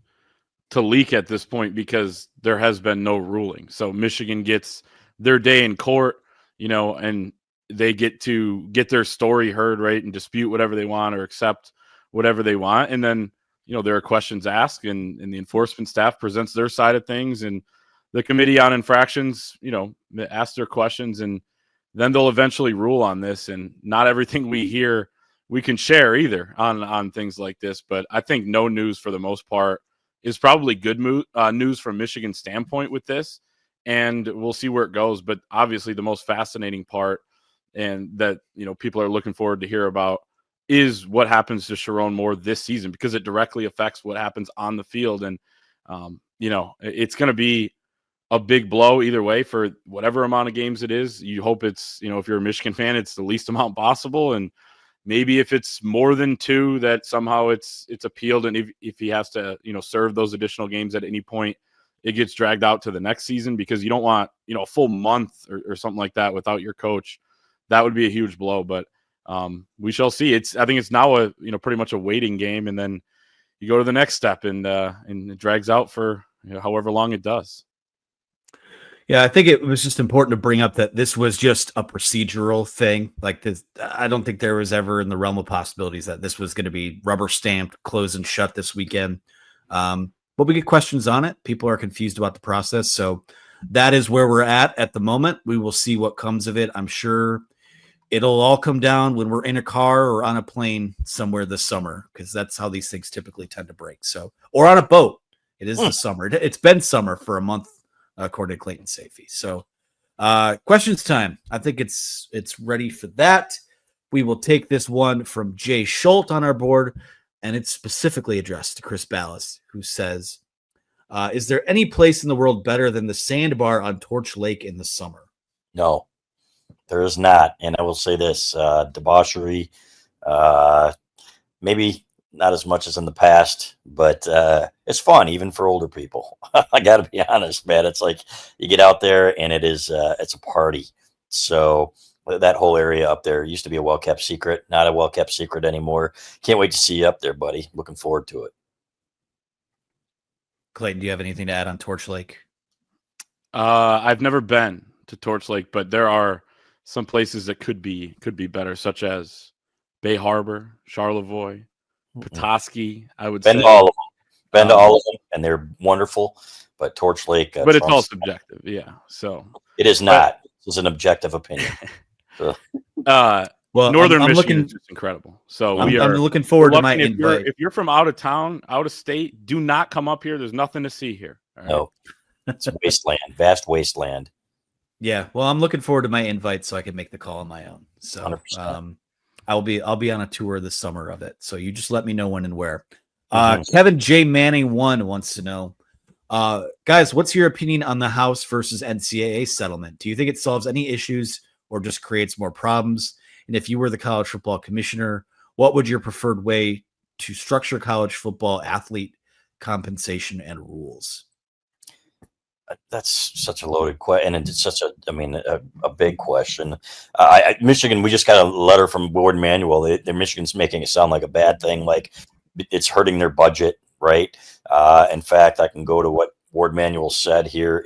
to leak at this point because there has been no ruling. So Michigan gets their day in court, and they get to get their story heard, right, and dispute whatever they want or accept whatever they want. And then, there are questions asked, and the enforcement staff presents their side of things, and the committee on infractions, ask their questions, and then they'll eventually rule on this. And not everything we hear we can share either on things like this. But I think no news for the most part is probably good news from Michigan's standpoint with this, and we'll see where it goes. But obviously the most fascinating part, and that people are looking forward to hear about, is what happens to Sharon Moore this season, because it directly affects what happens on the field. And it's going to be a big blow either way for whatever amount of games it is. You hope it's, if you're a Michigan fan, it's the least amount possible, and maybe if it's more than 2, that somehow it's appealed, and if he has to serve those additional games at any point, it gets dragged out to the next season, because you don't want a full month or something like that without your coach. That would be a huge blow. But we shall see. I think it's now a pretty much a waiting game, and then you go to the next step, and it drags out for however long it does.
Yeah, I think it was just important to bring up that this was just a procedural thing. Like this, I don't think there was ever in the realm of possibilities that this was going to be rubber stamped, close and shut this weekend. But we get questions on it. People are confused about the process. So that is where we're at the moment. We will see what comes of it. I'm sure it'll all come down when we're in a car or on a plane somewhere this summer, because that's how these things typically tend to break. So, or on a boat. It is the summer. It's been summer for a month, according to Clayton Safey. So questions time. I think it's ready for that. We will take this one from Jay Schultz on our board, and it's specifically addressed to Chris Ballas, who says, is there any place in the world better than the sandbar on Torch Lake in the summer?
No, there is not. And I will say this, debauchery, maybe not as much as in the past, but it's fun even for older people. I got to be honest, man. It's like you get out there and it's a party. So that whole area up there used to be a well-kept secret, not a well-kept secret anymore. Can't wait to see you up there, buddy. Looking forward to it.
Clayton, do you have anything to add on Torch Lake?
I've never been to Torch Lake, but there are some places that could be better, such as Bay Harbor, Charlevoix, Petoskey. I would say
to all of them. Been to all of them, and they're wonderful. But Torch Lake,
but it's all subjective. Yeah, so
it is not. It's an objective opinion. So.
Well, Northern Michigan is just incredible. So
I'm looking forward to my invite.
If you're from out of town, out of state, do not come up here. There's nothing to see here.
Right? No, it's a wasteland, vast wasteland.
Yeah, well, I'm looking forward to my invite so I can make the call on my own. So I'll be on a tour this summer of it. So you just let me know when and where. Kevin J. Manning 1 wants to know, Guys, what's your opinion on the House versus NCAA settlement? Do you think it solves any issues or just creates more problems? And if you were the college football commissioner, what would your preferred way to structure college football athlete compensation and rules?
That's such a loaded question, and it's such a big question. Michigan, we just got a letter from Ward Manuel. Michigan's making it sound like a bad thing, like it's hurting their budget, right? In fact, I can go to what Ward Manuel said here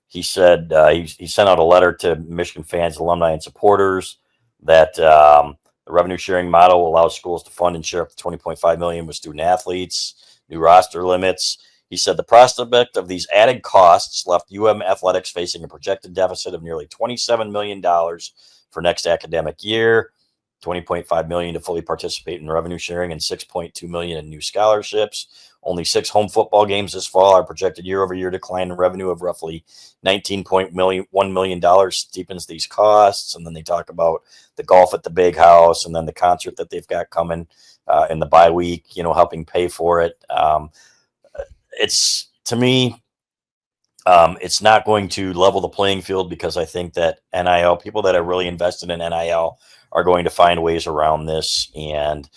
he said he sent out a letter to Michigan fans, alumni, and supporters that the revenue sharing model allows schools to fund and share up to $20.5 million with student athletes, new roster limits. He said the prospect of these added costs left athletics facing a projected deficit of nearly $27 million for next academic year, $20.5 million to fully participate in revenue sharing, and $6.2 million in new scholarships. Only 6 home football games this fall are projected year-over-year decline in revenue of roughly $19.1 million steepens these costs. And then they talk about the golf at the Big House and then the concert that they've got coming in the bye week, helping pay for it. It's, to me, it's not going to level the playing field because I think that NIL, people that are really invested in NIL are going to find ways around this. And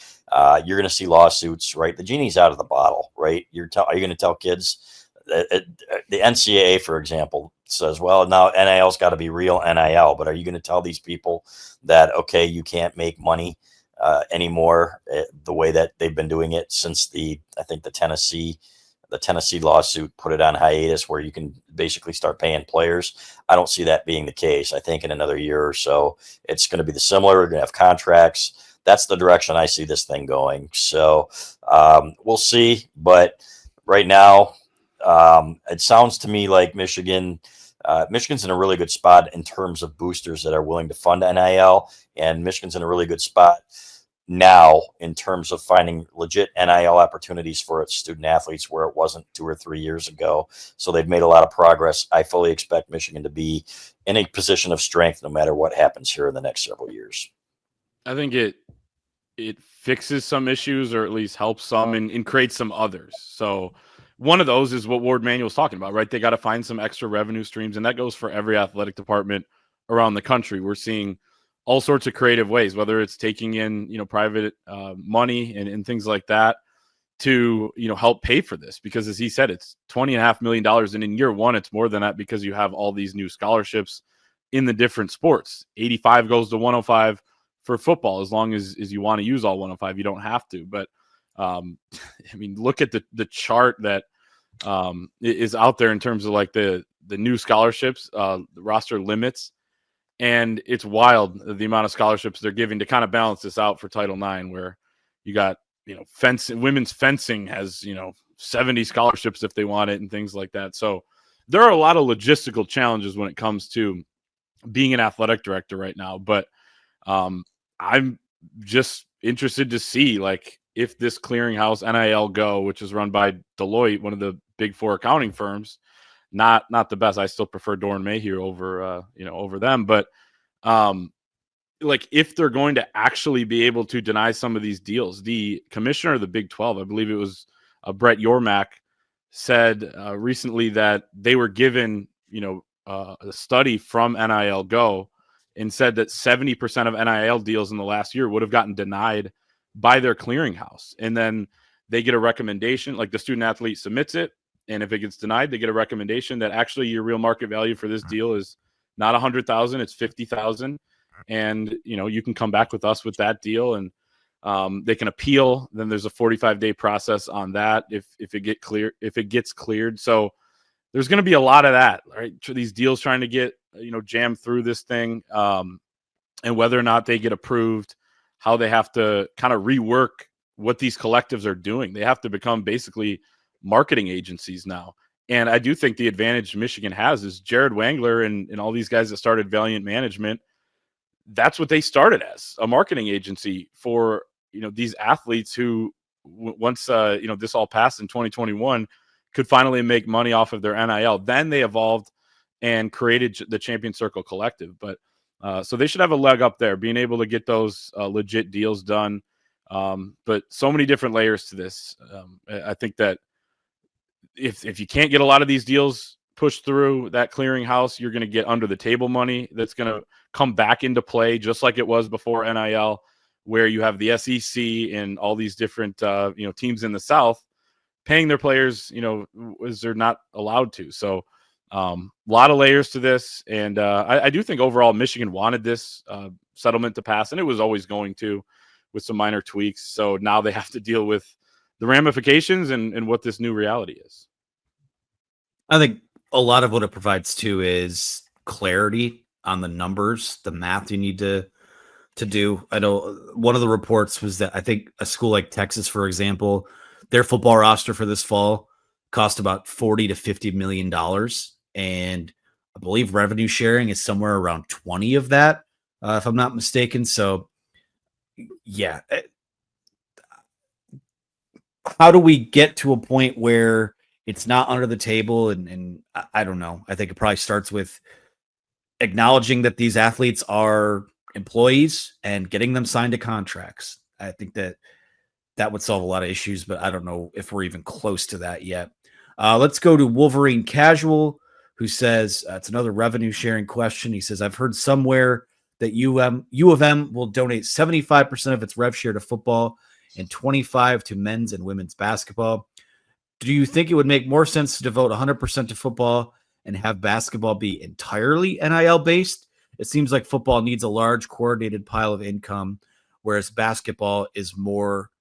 you're going to see lawsuits, right? The genie's out of the bottle, right? Are you going to tell kids the NCAA, for example, says, well, now NIL's got to be real NIL, but are you going to tell these people that, okay, you can't make money anymore the way that they've been doing it since I think the Tennessee lawsuit put it on hiatus, where you can basically start paying players? I don't see that being the case. I think in another year or so, it's going to be the similar. We're going to have contracts. That's the direction I see this thing going. So we'll see. But right now, it sounds to me like Michigan's in a really good spot in terms of boosters that are willing to fund NIL, and Michigan's in a really good spot now in terms of finding legit NIL opportunities for its student athletes where it wasn't 2 or 3 years ago. So they've made a lot of progress. I fully expect Michigan to be in a position of strength no matter what happens here in the next several years.
I think it fixes some issues, or at least helps some, and creates some others. So one of those is what Ward Manuel's talking about, right? They got to find some extra revenue streams, and that goes for every athletic department around the country. We're seeing all sorts of creative ways, whether it's taking in, private money and things like that to, help pay for this. Because as he said, it's $20.5 million. And in year one, it's more than that because you have all these new scholarships in the different sports. 85 goes to 105 for football. As long as you want to use all 105, you don't have to. But look at the chart that is out there in terms of like the new scholarships, the roster limits. And it's wild the amount of scholarships they're giving to kind of balance this out for Title IX, where you got, women's fencing has, 70 scholarships if they want it and things like that. So there are a lot of logistical challenges when it comes to being an athletic director right now. But I'm just interested to see, like, if this clearinghouse NIL Go, which is run by Deloitte, one of the big 4 accounting firms, not the best. I still prefer Doran Mayhew over them. But if they're going to actually be able to deny some of these deals, the commissioner of the Big 12, I believe it was Brett Yormack, said recently that they were given a study from NIL Go and said that 70% of NIL deals in the last year would have gotten denied by their clearinghouse. And then they get a recommendation, like the student athlete submits it. And if it gets denied, they get a recommendation that actually your real market value for this deal is not 100,000, it's 50,000. And, you can come back with us with that deal, and they can appeal. Then there's a 45-day process on that if it gets cleared. So there's going to be a lot of that, right? These deals trying to get, jammed through this thing, and whether or not they get approved, how they have to kind of rework what these collectives are doing. They have to become basically marketing agencies now. And I do think the advantage Michigan has is Jared Wangler and all these guys that started Valiant Management. That's what they started as, a marketing agency for, these athletes who once, this all passed in 2021 could finally make money off of their NIL. Then they evolved and created the Champion Circle Collective. But so they should have a leg up there, being able to get those legit deals done. But so many different layers to this. I think that if you can't get a lot of these deals pushed through that clearinghouse, you're going to get under the table money that's going to come back into play, just like it was before NIL, where you have the SEC and all these different teams in the South paying their players, as they're not allowed to. So a lot of layers to this. And I do think overall Michigan wanted this settlement to pass, and it was always going to, with some minor tweaks. So now they have to deal with the ramifications and what this new reality is.
I think a lot of what it provides too is clarity on the numbers, the math you need to do. I know one of the reports was that I think a school like Texas, for example, their football roster for this fall cost about $40 to $50 million. And I believe revenue sharing is somewhere around 20 of that, if I'm not mistaken. So yeah. How do we get to a point where it's not under the table? And I don't know. I think it probably starts with acknowledging that these athletes are employees and getting them signed to contracts. I think that would solve a lot of issues, but I don't know if we're even close to that yet. Let's go to Wolverine Casual, who says, it's another revenue sharing question. He says, I've heard somewhere that U of M will donate 75% of its rev share to football and 25% to men's and women's basketball. Do you think it would make more sense to devote 100% to football and have basketball be entirely NIL based? It seems like football needs a large coordinated pile of income, whereas basketball is more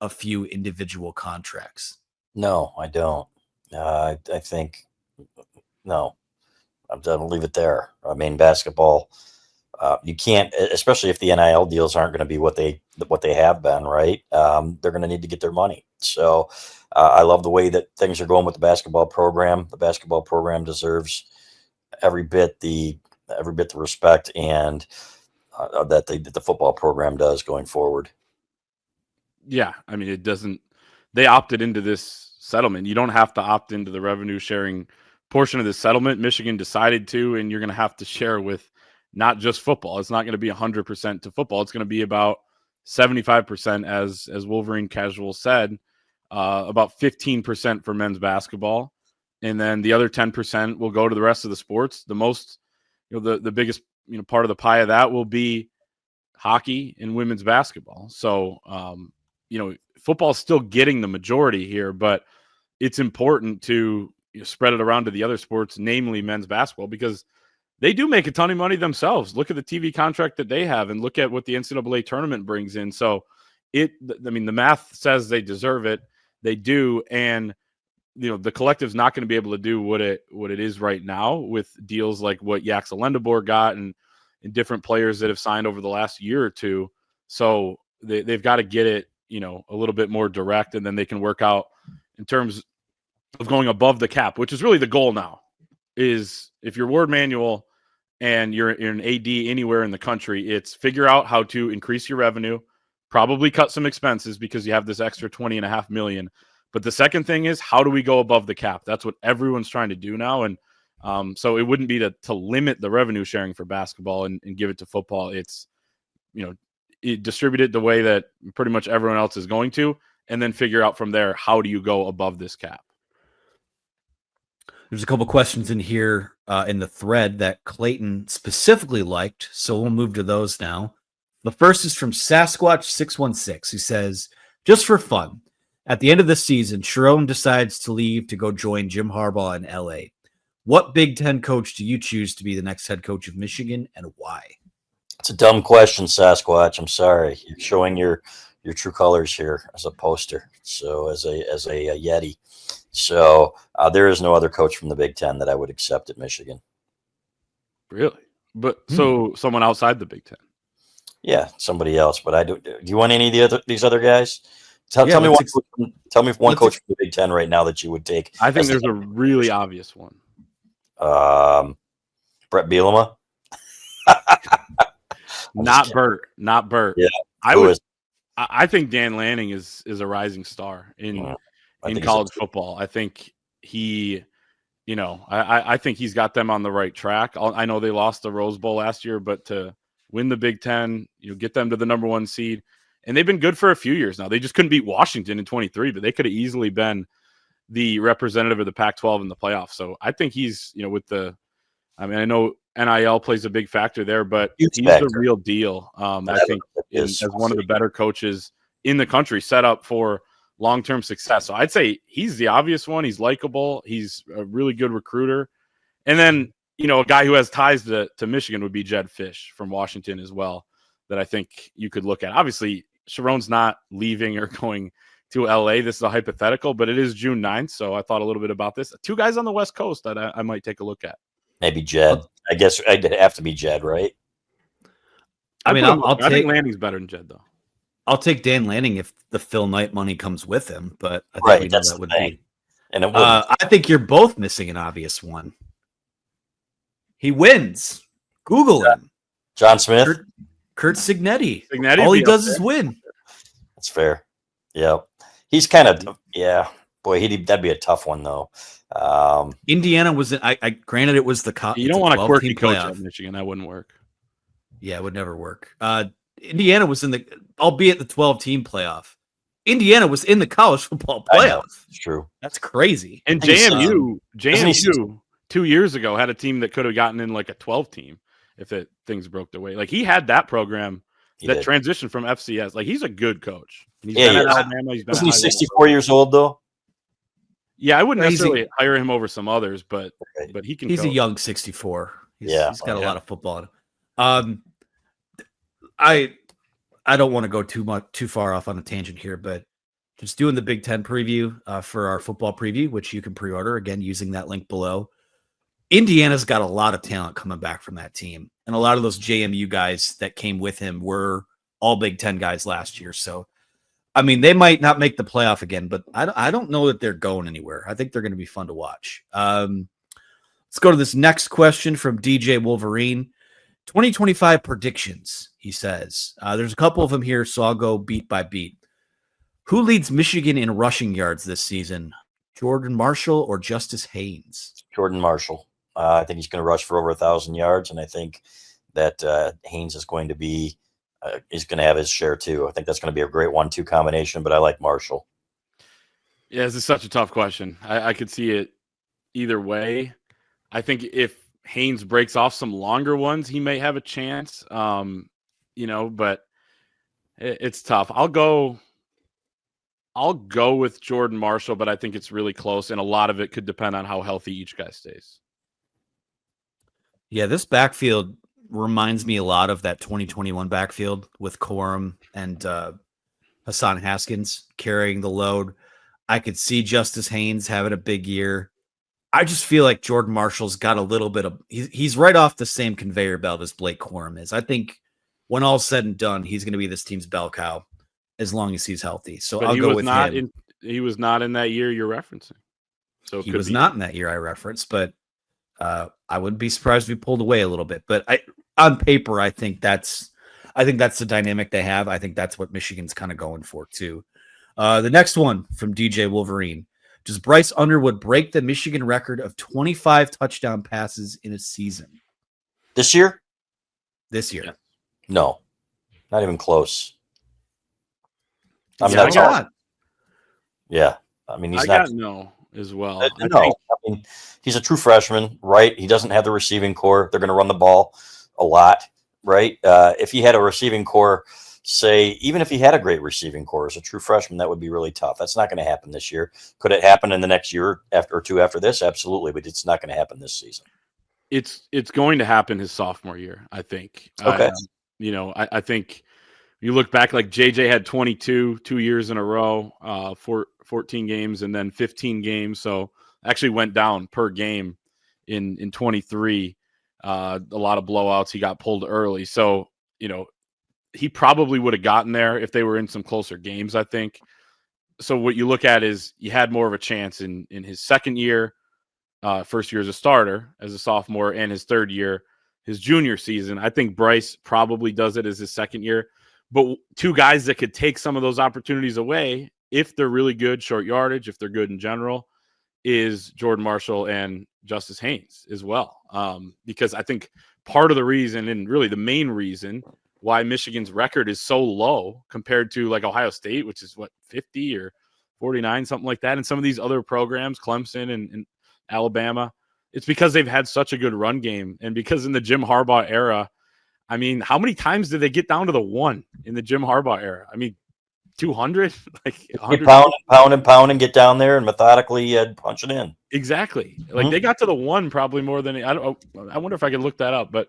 a few individual contracts.
No, I don't. I think no. I'm going to leave it there. I mean, basketball, you can't, especially if the NIL deals aren't going to be what they have been, right? They're going to need to get their money. So I love the way that things are going with the basketball program. The basketball program deserves every bit the respect and that the football program does going forward.
Yeah, I mean, it doesn't. They opted into this settlement. You don't have to opt into the revenue sharing portion of the settlement. Michigan decided to, and you're going to have to share with not just football. It's not going to be 100% to football. It's going to be about 75%, as Wolverine Casual said, about 15% for men's basketball, and then the other 10% will go to the rest of the sports. The most, the biggest, part of the pie of that will be hockey and women's basketball. So, football is still getting the majority here, but it's important to spread it around to the other sports, namely men's basketball, because they do make a ton of money themselves. Look at the TV contract that they have and look at what the NCAA tournament brings in. So the math says they deserve it. They do. And, the collective's not going to be able to do what it is right now with deals like what Yaxa Lendabor got and different players that have signed over the last year or two. So they've got to get it, a little bit more direct, and then they can work out in terms of going above the cap, which is really the goal now. Is if you're Ward Manual and you're an AD anywhere in the country, it's figure out how to increase your revenue, probably cut some expenses because you have this extra $20.5 million. But the second thing is, how do we go above the cap? That's what everyone's trying to do now. And so it wouldn't be to limit the revenue sharing for basketball and give it to football. It's, distribute it the way that pretty much everyone else is going to, and then figure out from there, how do you go above this cap?
There's a couple questions in here in the thread that Clayton specifically liked, so we'll move to those now. The first is from Sasquatch616, who says, just for fun, at the end of the season, Sharon decides to leave to go join Jim Harbaugh in LA. What Big Ten coach do you choose to be the next head coach of Michigan, and why?
It's a dumb question, Sasquatch. I'm sorry. You're showing your true colors here as a poster. So as a Yeti. So there is no other coach from the Big Ten that I would accept at Michigan.
Really? But so someone outside the Big Ten?
Yeah, somebody else. But do you want any of these other guys? Tell me one coach from the Big Ten right now that you would take.
I think there's a really obvious one.
Brett Bielema.
Not Bert.
Yeah,
I think Dan Lanning is a rising star in college football. I think he, I think he's got them on the right track. I know they lost the Rose Bowl last year, but to win the Big Ten, get them to the number 1 seed, and they've been good for a few years now. They just couldn't beat Washington in 23, but they could have easily been the representative of the Pac-12 in the playoffs. So I think he's, I know NIL plays a big factor there, but
Huge
he's
factor.
the real deal. I think
is.
as one of the better coaches in the country, set up for long-term success. So I'd say he's the obvious one. He's likable. He's a really good recruiter. And then, a guy who has ties to Michigan would be Jed Fish from Washington as well, that I think you could look at. Obviously, Sharon's not leaving or going to LA. This is a hypothetical, but it is June 9th. So I thought a little bit about this. 2 guys on the West Coast that I might take a look at.
Maybe Jed. I guess I'd have to be Jed, right?
I mean,
I think Lanning's better than Jed, though.
I'll take Dan Lanning if the Phil Knight money comes with him, but I think
Right,
we know
that's
that
the
would
thing.
be.
And it
I think you're both missing an obvious one. He wins. Google him.
John Smith.
Kurt Signetti.
Signetti
All
would
he
be
does
up
is
there.
win.
That's fair. Yeah. He's kind of, boy, that'd be a tough one, though.
Indiana was in, I granted it was the
You don't want a quirky coach
playoff.
at Michigan. That wouldn't work.
Yeah, it would never work. Indiana was in albeit the 12-team playoff. Indiana was in the college football playoff.
It's true.
That's crazy.
And
He's,
JMU 2 years ago had a team that could have gotten in like a 12 team if things broke their way. Like he had that program that transitioned from FCS. Like he's a good coach. He's been at Alabama.
Isn't he 64 years old though?
Yeah, I wouldn't necessarily hire him over some others, but he can.
He's
coach.
a young 64. He's got a lot of football in him. I don't want to go too far off on a tangent here, but just doing the Big Ten preview for our football preview, which you can pre-order again using that link below. Indiana's got a lot of talent coming back from that team, and a lot of those JMU guys that came with him were all Big Ten guys last year. So, I mean, they might not make the playoff again, but I don't know that they're going anywhere. I think they're going to be fun to watch. Let's go to this next question from DJ Wolverine. 2025 predictions, he says. There's a couple of them here, so I'll go beat by beat. Who leads Michigan in rushing yards this season? Jordan Marshall or Justice Haynes?
Jordan Marshall. I think he's going to rush for over 1,000 yards, and I think that Haynes is going to be he's going to have his share too. I think that's going to be a great 1-2 combination, but I like Marshall.
Yeah, this is such a tough question. I could see it either way. I think if Haynes breaks off some longer ones, he may have a chance. But it's tough. I'll go with Jordan Marshall, but I think it's really close, and a lot of it could depend on how healthy each guy stays.
Yeah, this backfield reminds me a lot of that 2021 backfield with Corum and Hassan Haskins carrying the load. I could see Justice Haynes having a big year. I just feel like Jordan Marshall's got a little bit of he's right off the same conveyor belt as Blake Corum is. I think when all's said and done, he's going to be this team's bell cow as long as he's healthy. So I'll go with him.
He was not in that year you're referencing. So
he was not in that year I referenced, but I wouldn't be surprised if he pulled away a little bit. But on paper, I think that's the dynamic they have. I think that's what Michigan's kind of going for too. The next one from DJ Wolverine. Does Bryce Underwood break the Michigan record of 25 touchdown passes in a season?
This year?
This year.
No. Not even close. Yeah. I mean, he's not.
No as well.
I mean, he's a true freshman, right? He doesn't have the receiving core. They're going to run the ball a lot, right? If he had a receiving core, even if he had a great receiving core as a true freshman, that would be really tough. That's not going to happen this year. Could it happen in the next year or two after this? Absolutely, but it's not going to happen this season.
It's going to happen his sophomore year, I think.
Okay.
I think you look back, like JJ had 22 2 years in a row, 14 games and then 15 games. So actually went down per game in 23. A lot of blowouts. He got pulled early. So, he probably would have gotten there if they were in some closer games, I think. So what you look at is you had more of a chance in his second year, first year as a starter, as a sophomore, and his third year, his junior season. I think Bryce probably does it as his second year. But 2 guys that could take some of those opportunities away, if they're really good short yardage, if they're good in general, is Jordan Marshall and Justice Haynes as well. Because I think part of the reason, and really the main reason, why Michigan's record is so low compared to like Ohio State, which is 50 or 49, something like that. And some of these other programs, Clemson and Alabama, it's because they've had such a good run game. And because in the Jim Harbaugh era, I mean, how many times did they get down to the 1 in the Jim Harbaugh era? I mean, 200, like
Get
100.
pound and get down there and methodically punch it in.
Exactly. Like they got to the 1 probably more than I wonder if I could look that up. But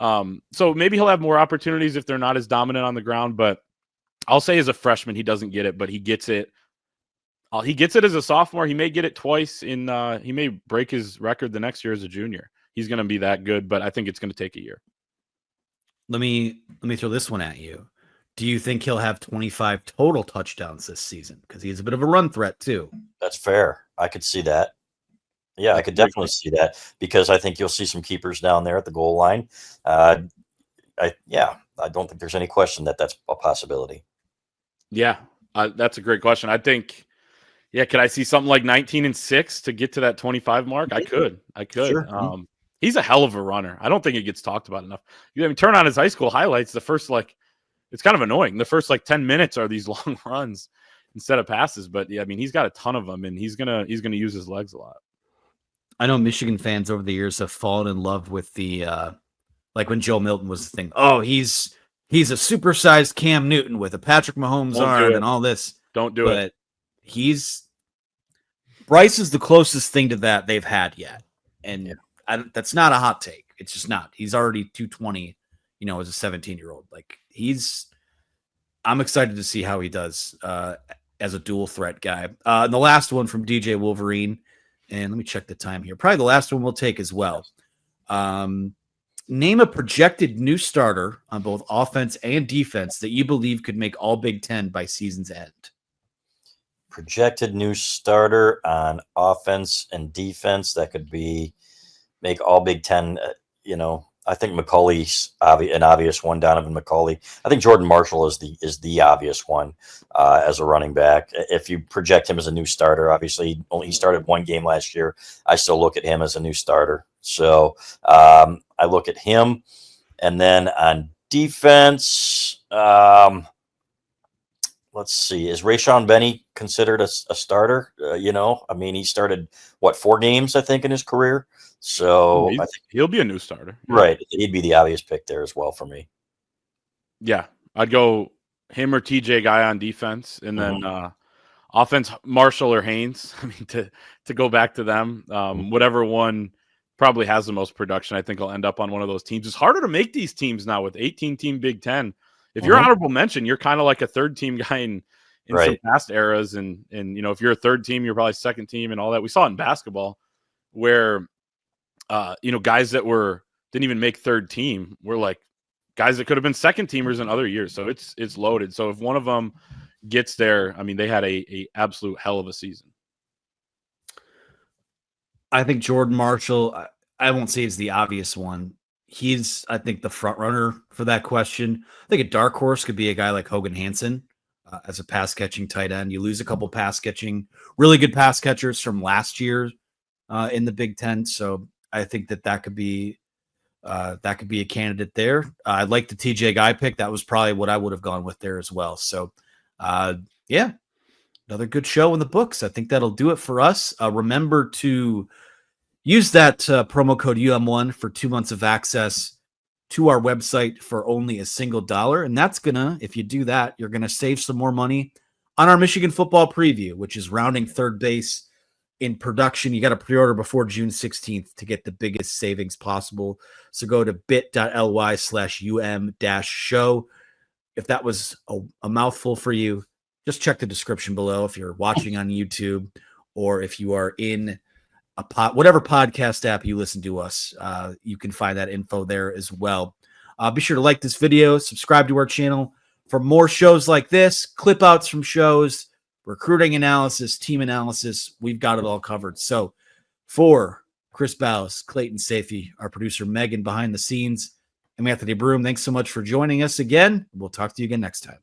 so maybe he'll have more opportunities if they're not as dominant on the ground. But I'll say as a freshman, he doesn't get it, but he gets it. He gets it as a sophomore. He may get it twice he may break his record the next year as a junior. He's going to be that good, but I think it's going to take a year.
Let me throw this one at you. Do you think he'll have 25 total touchdowns this season? Because he's a bit of a run threat too.
That's fair. I could see that. Yeah, I could definitely see that because I think you'll see some keepers down there at the goal line. I don't think there's any question that that's a possibility.
Yeah, that's a great question. I think, could I see something like 19-6 to get to that 25 mark? I could. Sure. He's a hell of a runner. I don't think it gets talked about enough. Turn on his high school highlights. The first it's kind of annoying. The first 10 minutes are these long runs instead of passes. But yeah, I mean, he's got a ton of them, and he's gonna use his legs a lot.
I know Michigan fans over the years have fallen in love with the like when Joe Milton was the thing. Oh, he's a supersized Cam Newton with a Patrick Mahomes arm and all this.
Don't do it.
Bryce is the closest thing to that they've had yet, and that's not a hot take. It's just not. He's already 220. As a 17-year-old, I'm excited to see how he does as a dual threat guy. And the last one from DJ Wolverine, and let me check the time here. Probably the last one we'll take as well. Name a projected new starter on both offense and defense that you believe could make all Big Ten by season's end.
Projected new starter on offense and defense that could make all Big Ten. I think McCauley's an obvious one. Donovan McCauley. I think Jordan Marshall is the obvious one as a running back. If you project him as a new starter, obviously he started 1 game last year. I still look at him as a new starter. So I look at him, and then on defense, let's see. Is Rayshon Benny considered a starter? He started 4 games I think in his career. So I think
he'll be a new starter.
Right. He'd be the obvious pick there as well for me.
Yeah. I'd go him or TJ Guy on defense, and then offense, Marshall or Haynes. I mean, to go back to them, whatever one probably has the most production, I think I'll end up on one of those teams. It's harder to make these teams now with 18-team Big Ten. If you're honorable mention, you're kind of like a third team guy in some past eras. And if you're a third team, you're probably second team and all that. We saw it in basketball where guys that didn't even make third team were like guys that could have been second teamers in other years. So it's loaded. So if one of them gets there, I mean, they had a absolute hell of a season.
I think Jordan Marshall, I won't say he's the obvious one. He's, I think, the front runner for that question. I think a dark horse could be a guy like Hogan Hansen as a pass catching tight end. You lose a couple really good pass catchers from last year in the Big Ten. So I think that could be a candidate there. I like the TJ Guy pick. That was probably what I would have gone with there as well. So another good show in the books. I think that'll do it for us. Remember to use that promo code UM1 for 2 months of access to our website for only $1. And that's if you do that, you're gonna save some more money on our Michigan football preview, which is rounding third base in production. You got to pre-order before June 16th to get the biggest savings possible. So go to bit.ly/UM-show. If that was a mouthful for you, just check the description below if you're watching on YouTube or if you are in whatever podcast app you listen to us. You can find that info there as well. Be sure to like this video, subscribe to our channel for more shows like this, clip outs from shows, recruiting analysis, team analysis. We've got it all covered. So for Chris Ballas, Clayton Safey, our producer Megan behind the scenes, I'm Anthony Broom. Thanks so much for joining us again. We'll talk to you again next time.